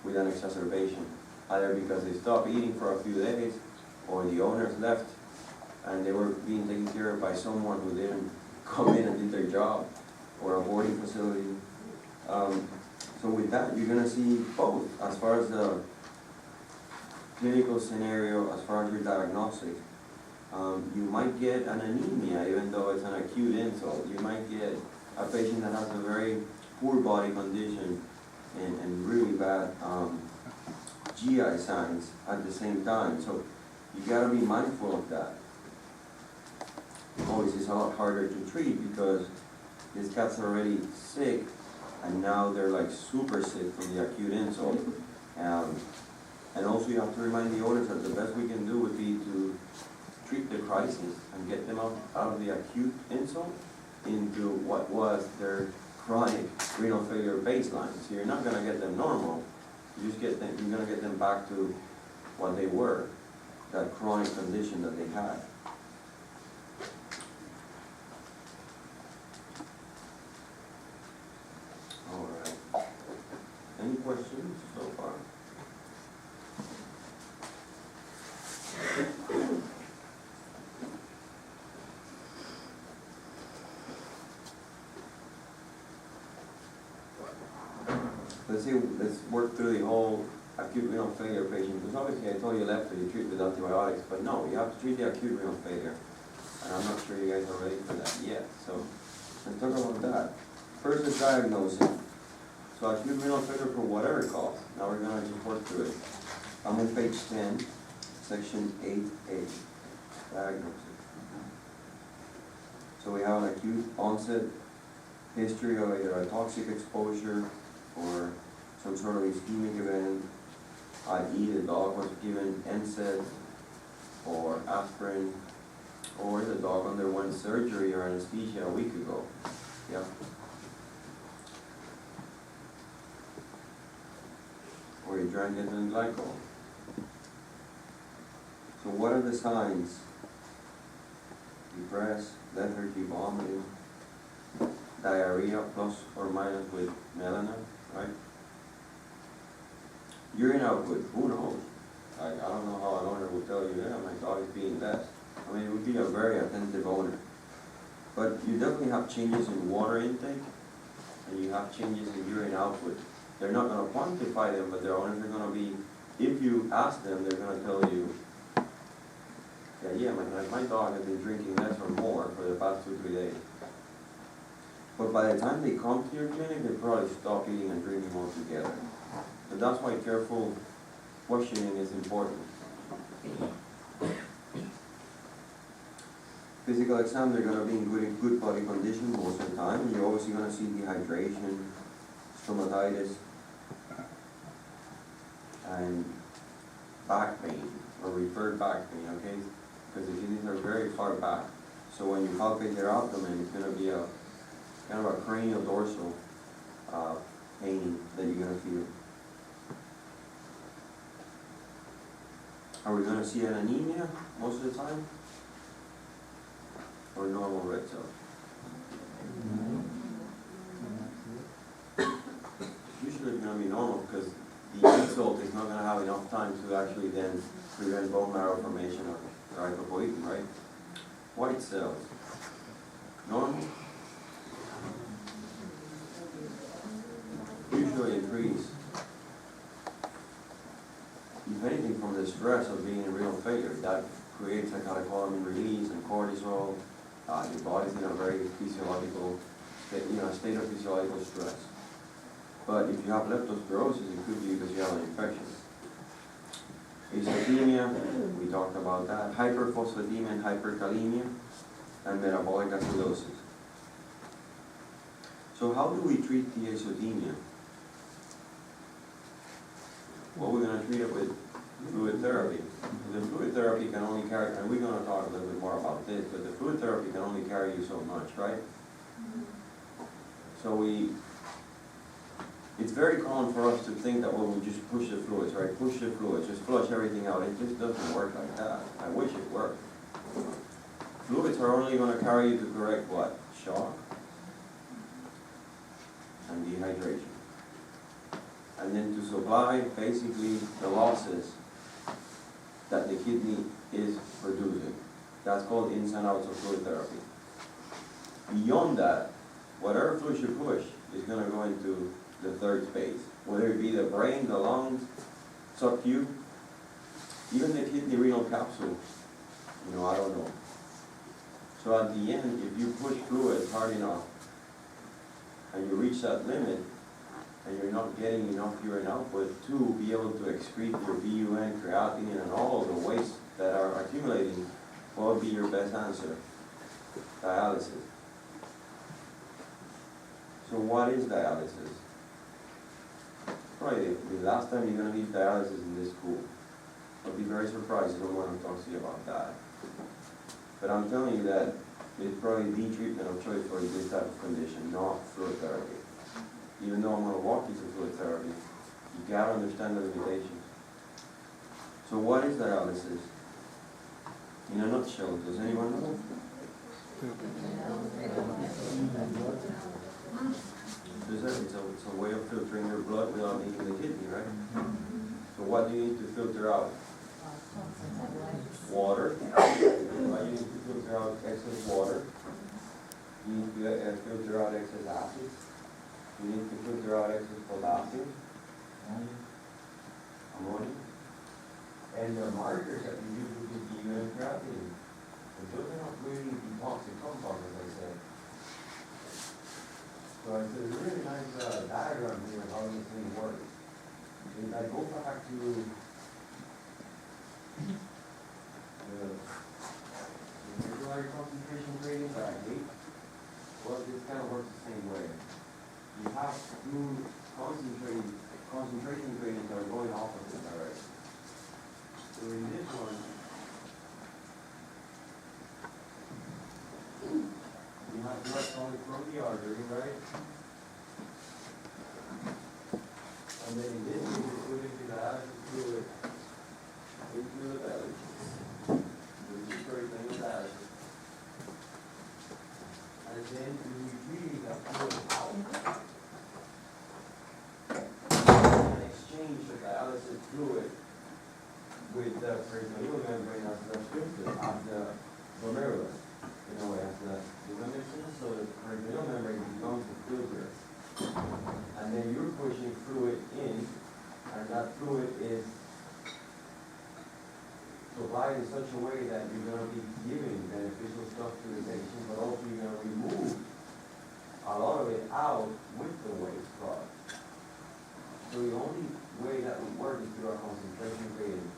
with an exacerbation, either because they stopped eating for a few days, or the owners left, and they were being taken care of by someone who didn't come in and did their job, or a boarding facility. So with that, you're going to see both, as far as the clinical scenario, as far as your diagnostic. You might get an anemia, even though it's an acute insult. You might get a patient that has a very poor body condition and really bad GI signs at the same time. So you got to be mindful of that. Always, it's a lot harder to treat because these cats are already sick, and now they're like super sick from the acute insult. And also you have to remind the owners that the best we can do would be to treat the crisis and get them out of the acute insult into what was their chronic renal failure baseline. So you're not going to get them normal. You just get them, you're going to get them back to what they were, that chronic condition that they had. All right. Any questions so far? Let's work through the whole acute renal failure patient, because obviously I told you left you treat with antibiotics, but no, you have to treat the acute renal failure, and I'm not sure you guys are ready for that yet. So let's talk about that. First is diagnosing. So acute renal failure for whatever cause. Now we're going to just work through it. I'm on page 10, section 8A, diagnosing. So we have an acute onset history of either a toxic exposure or some sort of ischemic event, i.e. the dog was given NSAID or aspirin, or the dog underwent surgery or anesthesia a week ago. Yeah. Or you drank ethylene glycol. So what are the signs? Depressed, lethargy, vomiting, diarrhea plus or minus with melena, right? Urine output, who knows? I don't know how an owner would tell you, yeah, my dog is being best. I mean, it would be a very attentive owner. But you definitely have changes in water intake, and you have changes in urine output. They're not going to quantify them, but their owners are going to be, if you ask them, they're going to tell you, yeah, my dog has been drinking less or more for the past 2-3 days. But by the time they come to your clinic, they probably stop eating and drinking altogether. But that's why careful questioning is important. Physical exam, they're going to be in good body condition most of the time. You're obviously going to see dehydration, stomatitis, and back pain, or referred back pain, okay? Because the kidneys are very far back. So when you palpate their abdomen, it's going to be a kind of a cranial dorsal pain that you're going to feel. Are we going to see an anemia most of the time? Or normal red cells? Usually it's going to be normal because the insult is not going to have enough time to actually then prevent bone marrow formation or erythropoietin, right? White cells. Normal? Usually increase. If anything, from the stress of being in renal failure, that creates a catecholamine release and cortisol. Your body's in a very physiological, state of physiological stress. But if you have leptospirosis, it could be because you have an infection. Acidemia, we talked about that. Hyperphosphatemia and hyperkalemia, and metabolic acidosis. So how do we treat the acidemia? Well, we're going to treat it with fluid therapy. The fluid therapy can only carry, and we're going to talk a little bit more about this, but the fluid therapy can only carry you so much, right? So it's very common for us to think that, well, we just push the fluids, right? Push the fluids, just flush everything out. It just doesn't work like that. I wish it worked. Fluids are only going to carry you to correct what? Shock and dehydration. and then to supply basically the losses that the kidney is producing. That's called ins and outs of fluid therapy. Beyond that, whatever fluid you push is going to go into the third space, whether it be the brain, the lungs, sub-Q, even the kidney renal capsule, I don't know. So at the end, if you push fluid hard enough and you reach that limit and you're not getting enough urine output to be able to excrete your BUN, creatinine, and all of the waste that are accumulating, what would be your best answer? Dialysis. So what is dialysis? Probably the last time you're going to need dialysis in this school. I'll be very surprised if someone talks to you about that. But I'm telling you that it's probably the treatment of choice for this type of condition, not fluid therapy. Even though I'm going to walk you through fluid therapy, you got to understand the limitations. So what is dialysis? In a nutshell, does anyone know? It's a way of filtering your blood without needing the kidney, right? So what do you need to filter out? Water. You need to filter out excess water. You need to filter out excess acid. You need to filter out excess potassium. Ammonia. And the markers that you use would be urine creatinine. But those are not really toxic compounds, as I said. So it's a really nice diagram here of how this thing works. If I go back to the regular concentration gradient that I hate, well, this kind of works the same way. You have two concentration gradients that are going opposite direction. So in this one, you have blood coming from the artery, right? And then in this case, you put into the acid fluid into the belly, which is peritoneal dialysis. And then you retrieve that fluid out and exchange the dialysis fluid with the peritoneal membrane as the filter, as the glomerulus. In a way, as the makes so the peritoneal membrane becomes the filter. And then you're pushing fluid in, and that fluid is supplied in such a way that you're going to be giving beneficial stuff to the patient, but also you're going to remove a lot of it out with the waste product. So the only way that would work is through a concentration gradient.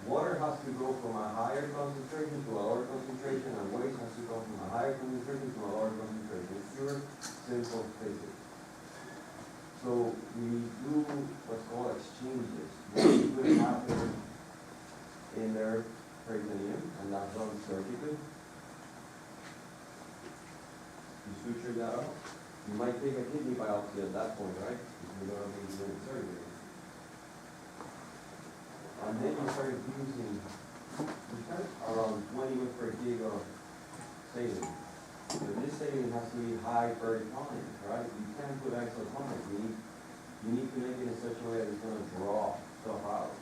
Water has to go from a higher concentration to a lower concentration, and waste has to go from a higher concentration to a lower concentration. It's pure, simple physics. So we do what's called exchanges. One fluid happens in their peritoneum, and that's done surgically. You suture that up. You might take a kidney biopsy at that point, right? Because you're going to be doing surgery. And then you start using around 20 mg per kg of saline. But this saline has to be high peritonic, right? You can't put isotonic. You need to make it in such a way that it's going to draw stuff out.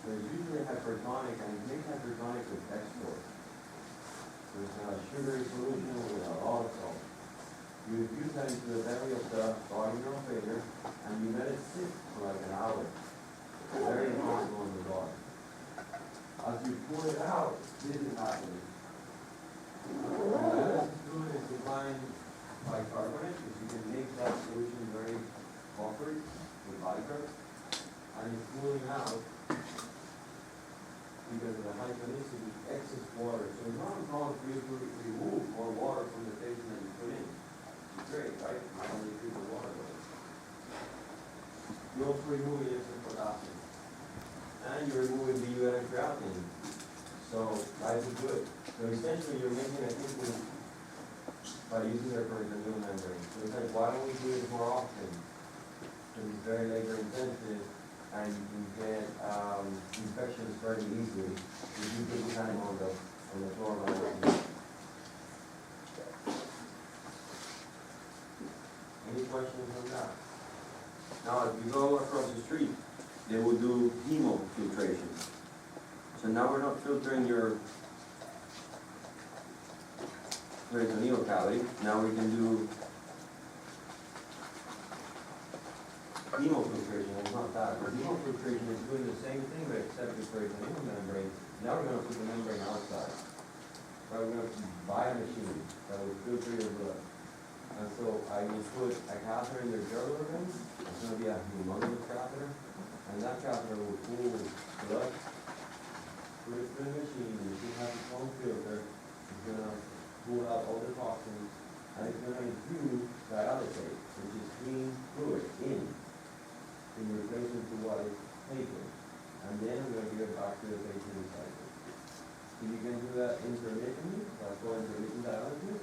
So it's usually hypertonic, and it makes hypertonic with dextrose. So it's a sugary solution with a lot of salt. You infuse that into the belly of the body neural failure, and you let it sit for like an hour. Very impossible in the dark. As you pull it out, this is happening. This fluid is defined by carbonate, because you can make that solution very buffered with viper, and it's pulling out because of the high tonicity, excess water. So it's not uncommon for you to remove more water from the patient than you put in. It's great, right? Not only treat the water, but you also remove the excess potassium. And you're removing the BUN and creatinine. So life is good. So essentially you're making a kidney by using their peritoneal membrane. So it's like, why don't we do it more often? Because it's very labor intensive, and you can get infections very easily if you put the time on the floor of the Any questions on that? Now, if you go across the street, they will do hemofiltration. So now we're not filtering your peritoneal cavity. Now we can do hemofiltration. It's not that. But hemofiltration is doing the same thing, but except the peritoneal membrane. Now we're going to put the membrane outside. Right, we're going to buy a machine that will filter your blood. And so I will put a catheter in their jugular vein. It's going to be a humongous catheter. And that catheter will pull blood, put it through the machine. The machine has its own filter. It's going to pull out all the toxins. And it's going to infuse dialysate, which is clean fluid, in replacement to what is taken. And then I'm going to give it back to the patient inside. So you can do that intermittently. That's called intermittent dialysis.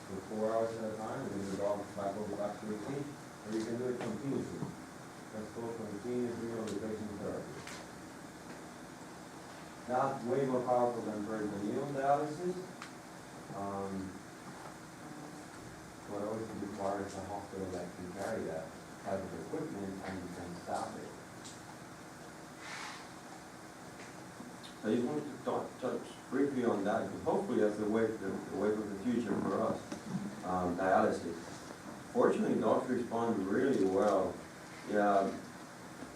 For 4 hours at a time, and then the dog back to routine, or you can do it continuously. That's called continuous renal replacement therapy. That's way more powerful than peritoneal dialysis. What always requires a hospital that can carry that type of equipment and can stop it. So I just wanted to touch briefly on that, because hopefully that's the wave of the future for us, dialysis. Fortunately, dogs respond really well. Yeah,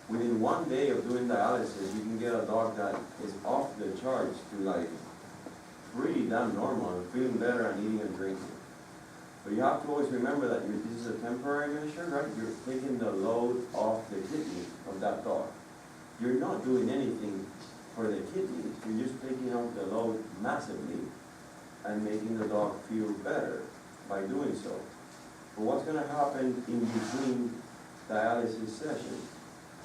within 1 day of doing dialysis, you can get a dog that is off the charts to like pretty damn normal, and feeling better and eating and drinking. But you have to always remember that this is a temporary measure, right? You're taking the load off the kidney of that dog. You're not doing anything for the kidneys. You're just taking out the load massively and making the dog feel better by doing so. But what's going to happen in between dialysis sessions?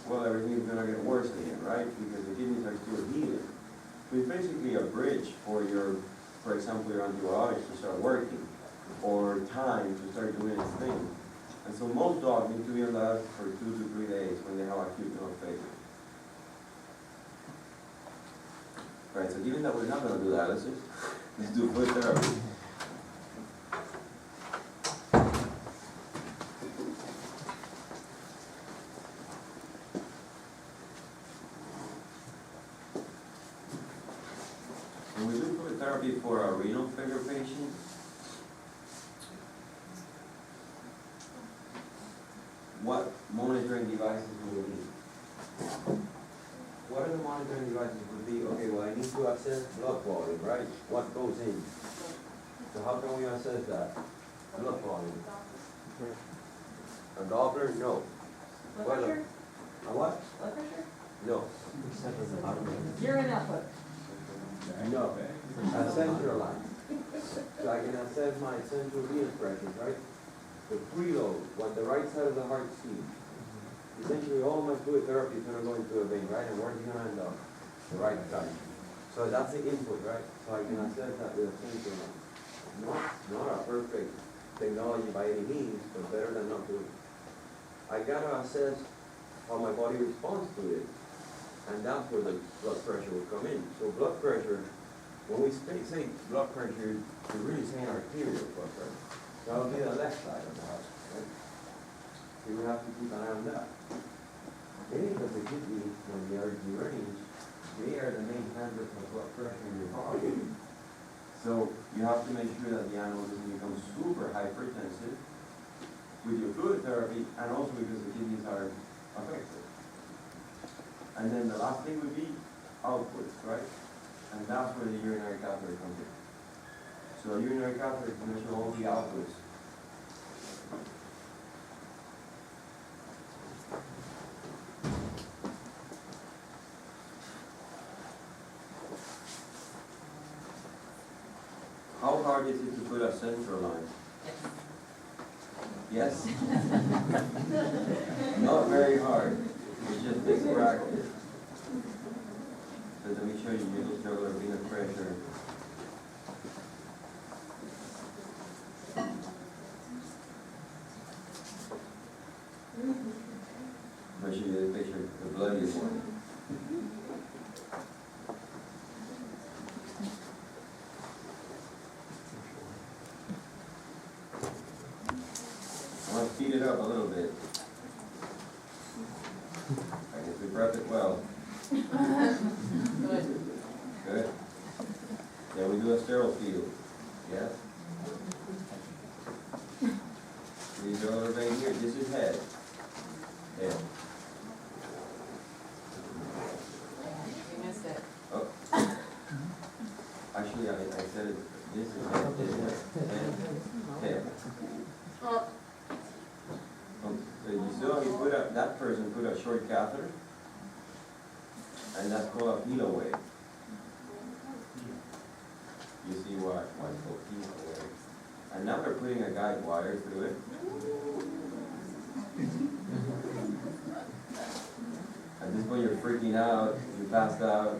Well, everything's going to get worse again, right? Because the kidneys are still healing. So it's basically a bridge for for example, your antibiotics to start working, or time to start doing its thing. And so most dogs need to be on dialysis for 2 to 3 days when they have acute renal failure. Right, so given that we're not going to do dialysis, let's do fluid therapy. When we do fluid therapy for our renal failure patients, what monitoring devices do we need? What are the monitoring devices would be? Okay, well, I need to assess blood volume, right? What goes in? So how can we assess that? Blood volume. A Doppler? No. Blood pressure? A what? Blood pressure? No. Urine output? No. A central line. So I can assess my central venous pressure, right? The preload, what the right side of the heart sees. Essentially, all my fluid therapy is going to go into a vein, right? And where's it going to end up? The right side. So that's the input, right? So I can assess that with a sensor line. Not a perfect technology by any means, but better than not doing it. I got to assess how my body responds to it. And that's where the blood pressure will come in. So blood pressure, when we say blood pressure, we're really saying arterial blood pressure. That'll be the left side of the heart, right? So we have to keep an eye on that. Because the kidney, when they are deranged, they are the main handlers of blood pressure in your body. So you have to make sure that the animal doesn't become super hypertensive with your fluid therapy, and also because the kidneys are affected. And then the last thing would be outputs, right? And that's where the urinary catheter comes in. So a urinary catheter can measure all the outputs. How hard is it to put a central line? Yes? Not very hard. It's just big practice. So let me show you the jugular venous pressure. I'll show you the picture, the bloodiest one. I want to speed it up a little bit. I guess we prep it well. Good. Good. Then we do a sterile field. Yes? These are the vein here. This is head. Head. You missed it. Oh. Actually, I said it. This is head. This is head. Head. So you saw he put up, that person put a short catheter, and that's called a pilo wave. You see why it's called pilo wave. And now they're putting a guide wire through it. At this point you're freaking out, you passed out.